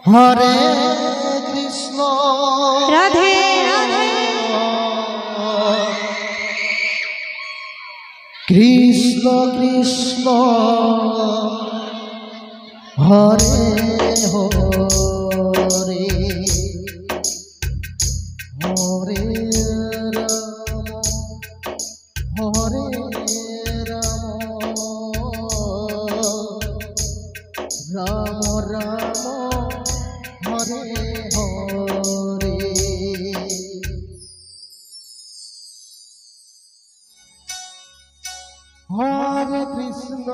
Hare Krishna Radhe Radhe Krishna Krishna Hare Hare Hare Ram Ram Ram Hare Hare Hare Krishna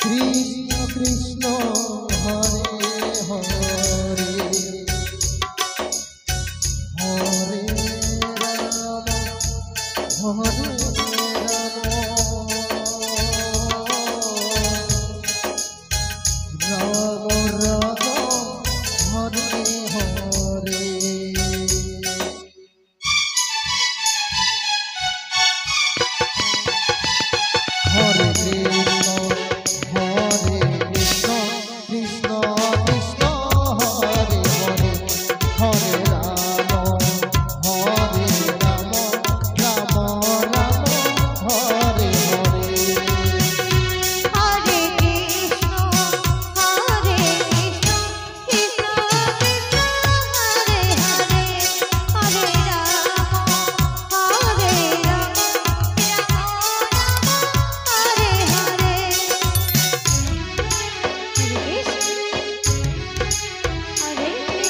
Krishna Krishna Hare Hare Hare Ram Ram Hare Hare Hare Krishna Krishna Krishna Hare Hare Hare Ram Ram Ram Hare Hare Hare Krishna Krishna Krishna Hare Hare Hare Ram Hare Ram Hare Hare Hare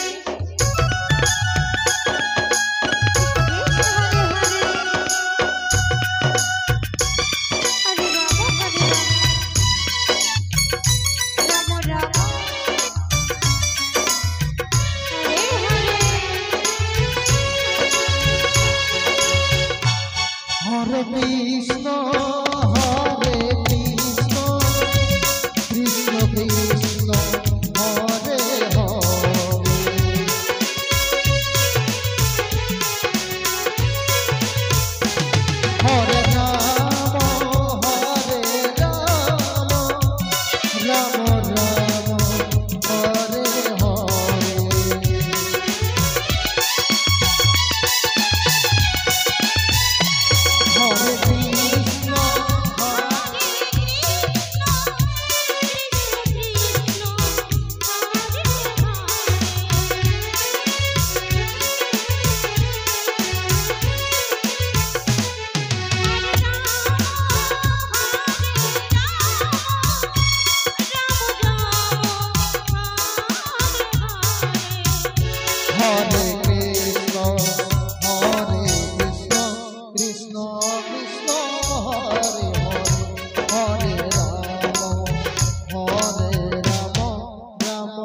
Krishna Krishna Krishna Hare Hare Ram Ram Ram Hare Hare Hare Krishna Hare Krishna Krishna Krishna Hare Hare Hare Ram Ram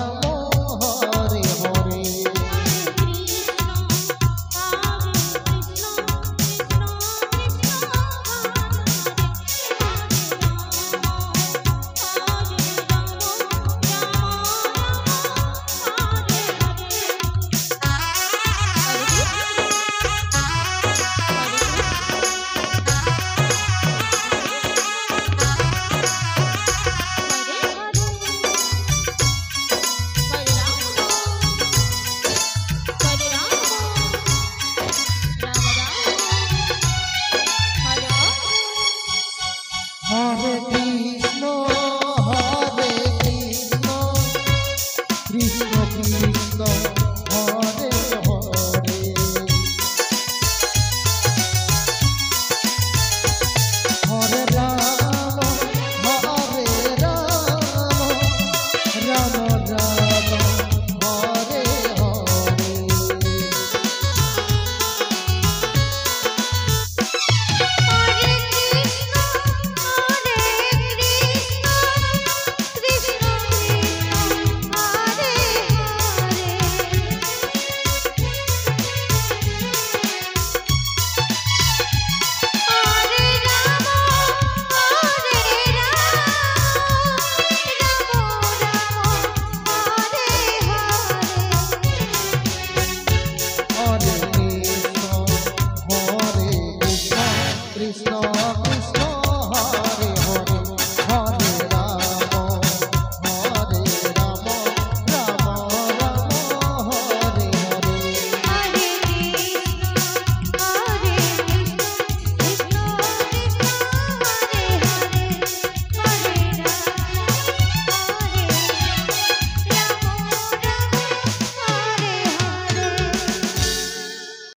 Ram Hare Hare Hare Krishna Krishna Krishna Hare Hare Hare Ram Ram Ram Hare Hare Hare Krishna Krishna Krishna Hare